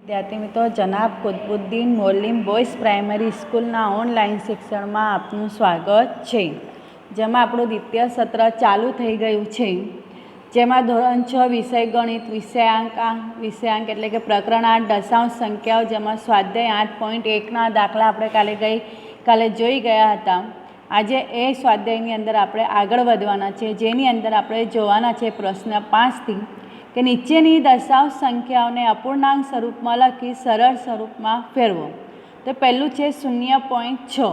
વિદ્યાર્થી મિત્રો, જનાબ Qutbuddin મોલ્લીમ boys primary સ્કૂલના ઓનલાઈન શિક્ષણમાં આપનું સ્વાગત છે. જેમાં આપણું દ્વિતીય સત્ર ચાલુ થઈ ગયું છે. જેમાં ધોરણ 6 વિષય ગણિત વિષયાંક એટલે કે પ્રકરણ 8 દશાંશ સંખ્યાઓ, જેમાં સ્વાધ્યાય 8.1ના દાખલા આપણે કાલે જોઈ ગયા હતા. આજે એ સ્વાધ્યાયની અંદર આપણે આગળ વધવાના છે, જેની અંદર આપણે જોવાના છે પ્રશ્ન 5થી કે નીચેની દશાંશ સંખ્યાઓને અપૂર્ણાંક સ્વરૂપમાં લખી સરળ સ્વરૂપમાં ફેરવો. તો પહેલું છે 0.6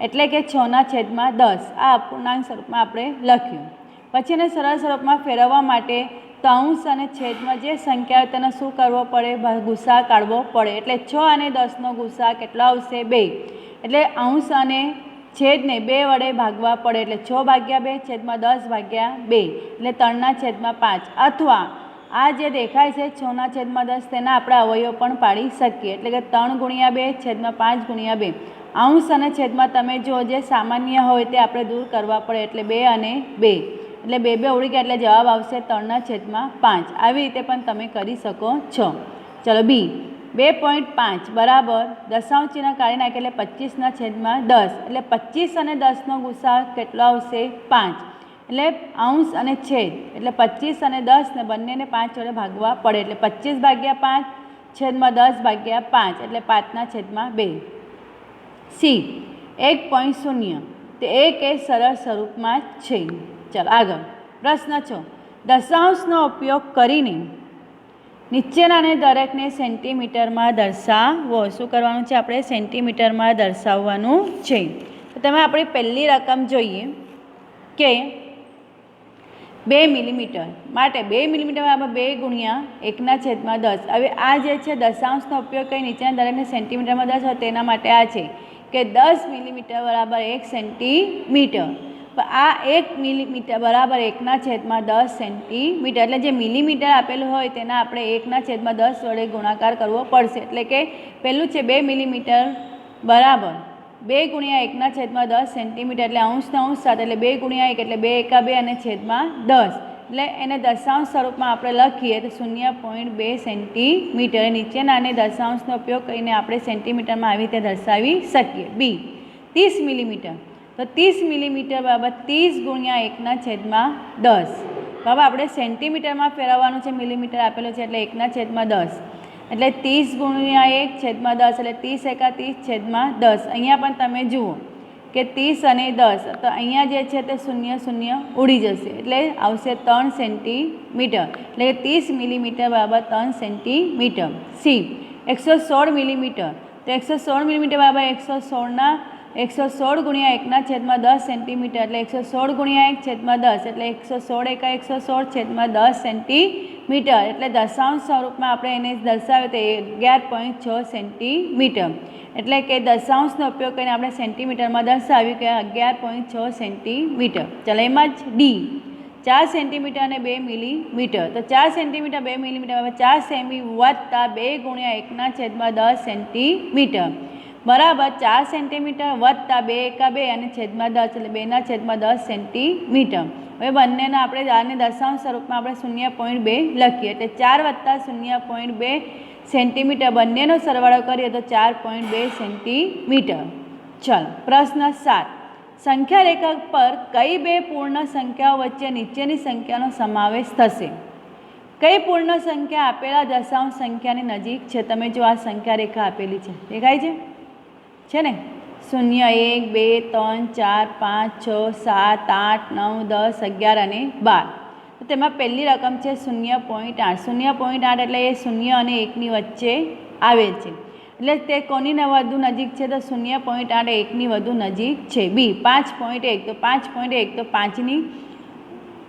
એટલે કે 6/10. આ અપૂર્ણાંક સ્વરૂપમાં આપણે લખ્યું. પછી એને સરળ સ્વરૂપમાં ફેરવવા માટે તંસ અને છેદમાં જે સંખ્યા તેને શું કરવો પડે? ગુસા કાઢવો પડે. એટલે 6 અને 10નો ગુસા કેટલો આવશે? 2. એટલે અંશ અને છેદને 2 વડે ભાગવા પડે. એટલે 6/2/10/2 એટલે 3/5. અથવા આ જે દેખાય છે 6/10 તેના આપણે અવયવ પણ પાડી શકીએ. એટલે કે 3/2/5/2. અંશ અને છેદમાં તમે જો જે સામાન્ય હોય તે આપણે દૂર કરવા પડે. એટલે 2 અને 2 એટલે 2 ઉડી ગયા એટલે જવાબ આવશે 3/5. આવી રીતે પણ તમે કરી શકો છો. ચલો બી 2.5 બરાબર દશાંશ ચિહ્ન કાઢી નાખે એટલે 25/10. એટલે 25 અને 10નો ગુસા કેટલો આવશે? 5. એટલે અંશ અને છેદ એટલે 25 અને 10 ને બંનેને 5 વડે ભાગવા પડે. એટલે 25/5 છેદમાં 10/5 એટલે 5/2. સી 1.0 તે 1 એ સરળ સ્વરૂપમાં છે. ચાલો આગળ પ્રશ્ન 6. દશાંશનો ઉપયોગ કરીને નીચેનાને દરેકને સેન્ટીમીટરમાં દર્શાવો. શું કરવાનું છે? આપણે સેન્ટીમીટરમાં દર્શાવવાનું છે. તો તમે આપણી પહેલી રકમ જોઈએ કે 2 મિલીમીટર માટે 2 મિલીમીટર બરાબર 2 × 1/10. હવે આ જે છે દશાંશનો ઉપયોગ કરી નીચેના દરેકને સેન્ટીમીટરમાં દર્શાવો તેના માટે આ છે કે 10 મિલીમીટર બરાબર 1 સેન્ટીમીટર. આ 1 મિલીમીટર બરાબર 1/10 સેન્ટીમીટર. એટલે જે મિલીમીટર આપેલું હોય તેના આપણે 1/10 વડે ગુણાકાર કરવો પડશે. એટલે કે પહેલું છે 2 મિલીમીટર બરાબર 2 × 1/10 સેન્ટીમીટર. એટલે અંશનો અંશ સાથે એટલે 2 × 1 એટલે 2 × 2 અને છેદમાં 10. એટલે એને દશાંશ સ્વરૂપમાં આપણે લખીએ તો 0.2 સેન્ટીમીટર. નીચેનાને દશાંશનો ઉપયોગ કરીને આપણે સેન્ટીમીટરમાં આવી રીતે દર્શાવી શકીએ. બી 30 મિલીમીટર. તો 30 મિલીમીટર બરાબર 30 × 1/10. બરાબર આપણે સેન્ટીમીટરમાં ફેરવવાનું છે, મિલીમીટર આપેલું છે એટલે 1/10. એટલે 30 × 1/10 એટલે 30 × 30/10. અહીંયા પણ તમે જુઓ કે 30 અને 10 તો અહીંયા જે છે તે 0 ઉડી જશે એટલે આવશે 3 સેન્ટીમીટર. એટલે 30 મિલીમીટર બરાબર 3 સેન્ટીમીટર. C 116 millimetre. તો 116 મિલીમીટર બરાબર 116 × 1/10 સેન્ટીમીટર. એટલે 116 × 1/10 એટલે 116 × 116/10 સેન્ટીમીટર. એટલે દશાંશ સ્વરૂપમાં આપણે એને દર્શાવ્યું તો 11.6 સેન્ટીમીટર. એટલે કે દશાંશનો ઉપયોગ કરીને આપણે સેન્ટીમીટરમાં દર્શાવ્યું કે 11.6 સેન્ટીમીટર. ચાલો એમાં જ ડી 4 સેન્ટીમીટર અને 2 મિલીમીટર. તો 4 સેન્ટીમીટર 2 મિલીમીટર 4 સેમી વત્તા 2 × 1/10 સેન્ટીમીટર બરાબર 4 સેન્ટીમીટર વત્તા 2 × 2 અને છેદમાં 10 એટલે 2/10 સેન્ટીમીટર. હવે બંનેના આપણે આને દશાંશ સ્વરૂપમાં આપણે 0.2 લખીએ. એટલે 4 વત્તા 0.2 સેન્ટીમીટર બંનેનો સરવાળો કરીએ તો 4.2 સેન્ટીમીટર. ચાલો પ્રશ્ન 7. સંખ્યા રેખા પર કઈ બે પૂર્ણ સંખ્યાઓ વચ્ચે નીચેની સંખ્યાનો સમાવેશ થશે? કઈ પૂર્ણ સંખ્યા આપેલા દશાંશ સંખ્યાની નજીક છે? તમે જો આ સંખ્યા રેખા આપેલી છે, દેખાય છે ને? 0 1 2 3 4 5 6 7 8 9 10 11 અને 12. તો તેમાં પહેલી રકમ છે 0.8. 0.8 એટલે એ 0 અને 1ની વચ્ચે આવે છે. એટલે તે કોની વધુ નજીક છે? તો 0.8 એ 1ની વધુ નજીક છે. બી 5.1. તો 5.1 તો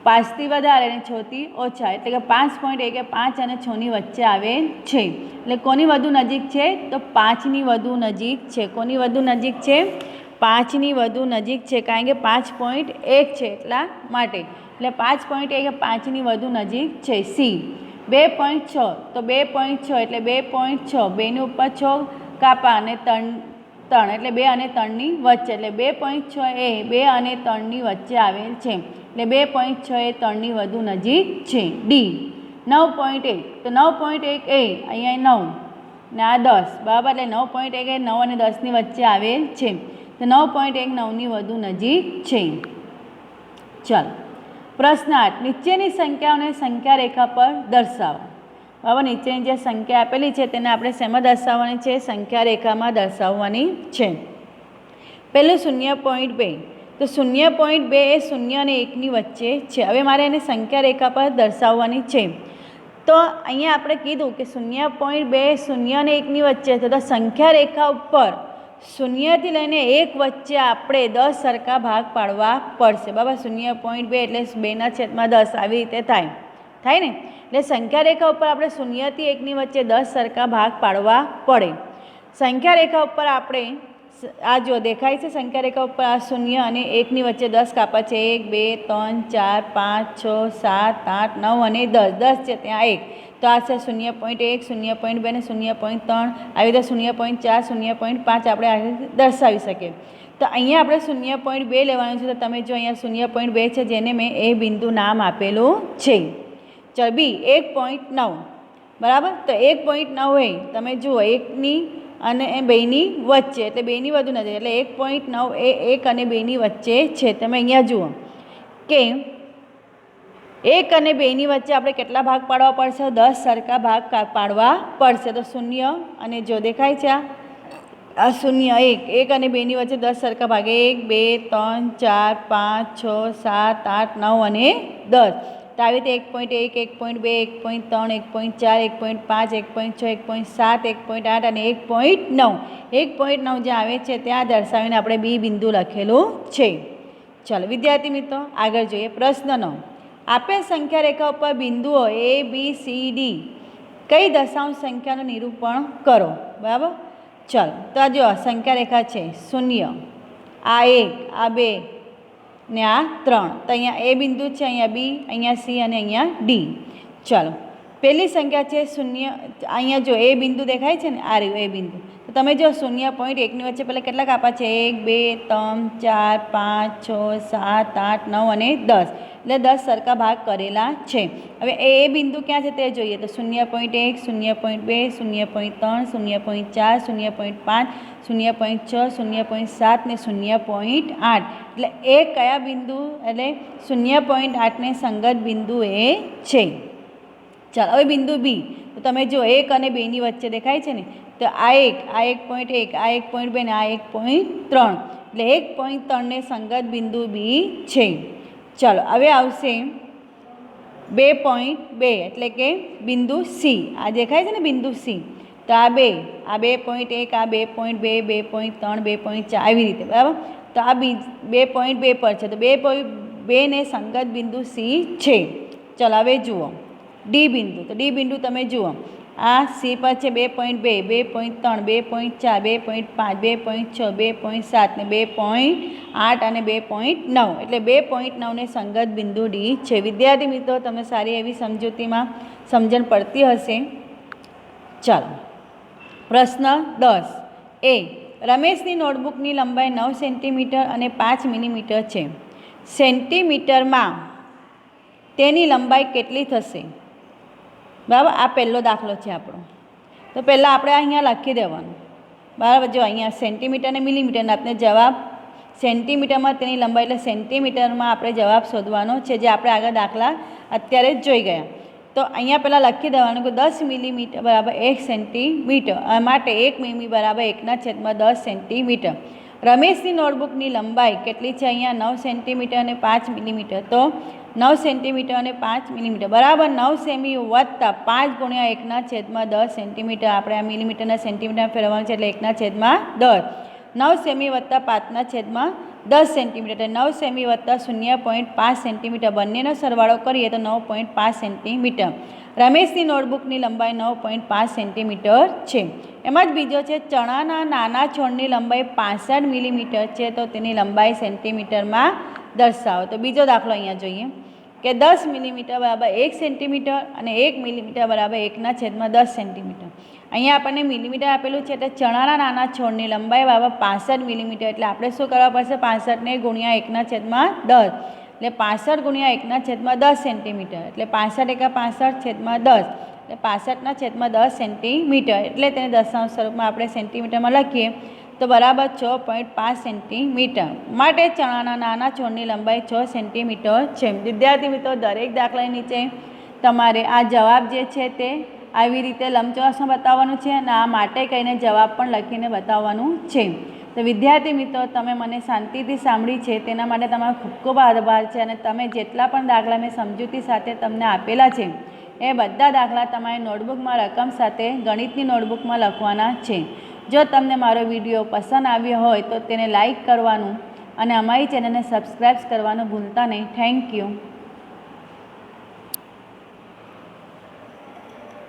5થી વધારે અને 6થી ઓછા. એટલે કે 5.1 એ 5 અને 6ની વચ્ચે આવે છે. એટલે કોની વધુ નજીક છે? તો 5ની વધુ નજીક છે. કોની વધુ નજીક છે? 5ની વધુ નજીક છે, કારણ કે 5.1 છે એટલા માટે. એટલે 5.1 એ 5ની વધુ નજીક છે. સી 2.6. તો 2.6 એટલે 2.6 2ની ઉપર 6 કાપા અને 3 એટલે 2 અને 3ની વચ્ચે. એટલે 2.6 એ 2 અને 3ની વચ્ચે આવેલ છે. એટલે 2.6 એ 3ની વધુ નજીક છે. ડી 9.1. તો 9.1 એ અહીંયા 9 ને આ 10 બરાબર, એટલે 9.1 એ 9 અને 10ની વચ્ચે આવે છે, તો 9.1 9ની વધુ નજીક છે. ચાલો પ્રશ્ન 8, નીચેની સંખ્યાઓને સંખ્યા રેખા પર દર્શાવો. બરાબર, નીચેની જે સંખ્યા આપેલી છે તેને આપણે શેમાં દર્શાવવાની છે? સંખ્યા રેખામાં દર્શાવવાની છે. પહેલું 0.2, તો 0.2 એ 0 અને 1ની વચ્ચે છે. હવે મારે એને સંખ્યા રેખા પર દર્શાવવાની છે. તો અહીંયા આપણે કીધું કે 0.2 એ 0 અને 1ની વચ્ચે છે, તો સંખ્યા રેખા ઉપર 0થી લઈને 1 વચ્ચે આપણે 10 સરખા ભાગ પાડવા પડશે. બરાબર, 0.2 એટલે 2/10 આવી રીતે થાય ને. એટલે સંખ્યા રેખા ઉપર આપણે 0થી 1ની વચ્ચે 10 સરખા ભાગ પાડવા પડે. સંખ્યા રેખા ઉપર આપણે આ જો દેખાય છે, સંખ્યા રેખા ઉપર આ 0 અને 1ની વચ્ચે 10 કાપા છે, 1 2 3 4 5 6 7 8 9 અને 10 છે, ત્યાં 1, તો આ છે 0.1 0.2 અને 0.3, આવી રીતે 0.4 0.5 આપણે આ રીતે દર્શાવી શકીએ. તો અહીંયા આપણે 0.2 લેવાનું છે, તો તમે જો અહીંયા 0.2 છે જેને મેં એ બિંદુ નામ આપેલું છે. ચાલ બી 1.9, બરાબર, તો 1.9 એ તમે જુઓ 1ની અને 2ની વચ્ચે, એટલે 2ની વધુ નથી, એટલે 1.9 એ 1 અને 2ની વચ્ચે છે. તમે અહીંયા જુઓ કે 1 અને 2ની વચ્ચે આપણે કેટલા ભાગ પાડવા પડશે? 10 સરખા ભાગ પાડવા પડશે. તો 0 અને જો દેખાય છે આ 0 1 અને 2ની વચ્ચે 10 સરખા ભાગ, 1 2 3 4 5 6 7 8 9 અને 10. તો આવી રીતે 1.1 1.2 1.3 1.4 1.5 1.6 1.7 1.8 અને 1.9, 1.9 જે આવે છે ત્યાં દર્શાવીને આપણે બી બિંદુ લખેલું છે. ચાલો વિદ્યાર્થી મિત્રો આગળ જોઈએ. પ્રશ્ન 9, આપેલ સંખ્યા રેખા ઉપર બિંદુઓ A B C D કઈ દશાંશ સંખ્યાનું નિરૂપણ કરો. બરાબર, ચાલો તો આ જો સંખ્યા રેખા છે 0, આ 1, આ 2 ને આ 3, તો અહીંયા એ બિંદુ છે, અહીંયા બી, અહીંયા સી અને અહીંયા ડી. ચાલો પહેલી સંખ્યા છે 0, અહીંયા જો એ બિંદુ દેખાય છે ને, આ રહ્યું એ બિંદુ, તો તમે જો 0.1ની વચ્ચે પહેલાં કેટલા કાપા છે? 1 2 3 4 5 6 7 8 9 અને 10, એટલે 10 સરખા ભાગ કરેલા છે. હવે એ બિંદુ ક્યાં છે તે જોઈએ, તો 0.1 0.2 0.3 0.4 0.5 0.6 0.7 ને 0.8, એટલે એ કયા બિંદુ, એટલે 0.8ને સંગત બિંદુ એ છે. ચાલો હવે બિંદુ બી, તો તમે જો 1 અને 2ની વચ્ચે દેખાય છે ને, તો આ 1.1 આ 1.2 ને આ 1.3, એટલે 1.3ને સંગત બિંદુ બી છે. ચાલો હવે આવશે 2.2 એટલે કે બિંદુ સી, આ દેખાય છે ને બિંદુ સી, તો આ 2, આ 2.1 આ 2.2 2.3 2.4 આવી રીતે. બરાબર, તો આ 2.2 પર છે, તો 2.2 ને સંગત બિંદુ સી છે. ચાલો હવે જુઓ ડી બિંદુ, તો ડી બિંદુ તમે જુઓ આ સી પર છે 2.2 2.3 2.4 2.5 2.6 2.7 ને 2.8 અને 2.9, એટલે 2.9ને સંગત બિંદુ ડી છે. વિદ્યાર્થી મિત્રો તમે સારી એવી સમજૂતીમાં સમજણ પડતી હશે. ચાલો પ્રશ્ન 10 એ, રમેશની નોટબુકની લંબાઈ 9 સેન્ટીમીટર અને 5 મિલીમીટર છે. સેન્ટીમીટરમાં તેની લંબાઈ કેટલી થશે? બરાબર, આ પહેલો દાખલો છે આપણો. તો પહેલાં આપણે અહીંયા લખી દેવાનું. બરાબર, જો અહીંયા સેન્ટીમીટર અને મિલીમીટરને આપણે જવાબ સેન્ટીમીટરમાં તેની લંબાઈ, એટલે સેન્ટીમીટરમાં આપણે જવાબ શોધવાનો છે, જે આપણે આગળ દાખલા અત્યારે જ જોઈ ગયા. તો અહીંયા પહેલાં લખી દેવાનું કે 10 મિલીમીટર બરાબર 1 સેન્ટીમીટર, માટે 1 મિલી બરાબર 1/10 સેન્ટીમીટર. રમેશની નોટબુકની લંબાઈ કેટલી છે? અહીંયા 9 સેન્ટીમીટર અને 5 મિલીમીટર, તો 9 સેન્ટીમીટર અને 5 મિલીમીટર બરાબર 9 સેમી વત્તા 5 ગુણ્યા 1/10 સેન્ટીમીટર. આપણે આ મિલીમીટરના સેન્ટીમીટર ફેરવવાનું છે, એટલે 1/10. 9 સેમી વત્તા 5/10 સેન્ટીમીટર, એટલે 9 સેમી વત્તા 0.5 સેન્ટીમીટર, બંનેનો સરવાળો કરીએ તો 9.5 સેન્ટીમીટર. રમેશની નોટબુકની લંબાઈ 9.5 સેન્ટીમીટર છે. એમાં જ બીજો છે, ચણાના નાના છોડની લંબાઈ 65 મિલીમીટર છે, તો તેની લંબાઈ સેન્ટીમીટરમાં દર્શાવો. તો બીજો દાખલો અહીંયા જોઈએ કે 10 મિલીમીટર બરાબર 1 સેન્ટીમીટર અને 1 મિલીમીટર બરાબર 1/10 સેન્ટીમીટર. અહીંયા આપણને મિલીમીટર આપેલું છે, એટલે ચણાના નાના છોડની લંબાઈ બરાબર 65 મિલીમીટર, એટલે આપણે શું કરવા પડશે? 65ને ગુણ્યા 1/10, એટલે 65 ગુણ્યા 1/10 સેન્ટીમીટર, એટલે 65 × 65 10, એટલે 65/10 સેન્ટીમીટર, એટલે તેને દશાંશ સ્વરૂપમાં આપણે સેન્ટીમીટરમાં લખીએ તો બરાબર 6.5 સેન્ટીમીટર. માટે ચણાના નાના છોડની લંબાઈ 6 સેન્ટીમીટર છે. વિદ્યાર્થી મિત્રો, દરેક દાખલાની નીચે તમારે આ જવાબ જે છે તે આવી રીતે લંબચોરસમાં બતાવવાનું છે અને આ માટે કહીને જવાબ પણ લખીને બતાવવાનું છે. તો વિદ્યાર્થી મિત્રો, તમે મને શાંતિથી સાંભળી છે તેના માટે તમારો ખૂબ ખૂબ આભાર છે. અને તમે જેટલા પણ દાખલા મેં સમજૂતી સાથે તમને આપેલા છે એ બધા દાખલા તમારી નોટબુકમાં રકમ સાથે ગણિતની નોટબુકમાં લખવાના છે. જો તમને મારો વિડીયો પસંદ આવ્યો હોય તો તેને લાઈક કરવાનું અને અમારી ચેનલને સબસ્ક્રાઈબ કરવાનું ભૂલતા નહીં. Thank you.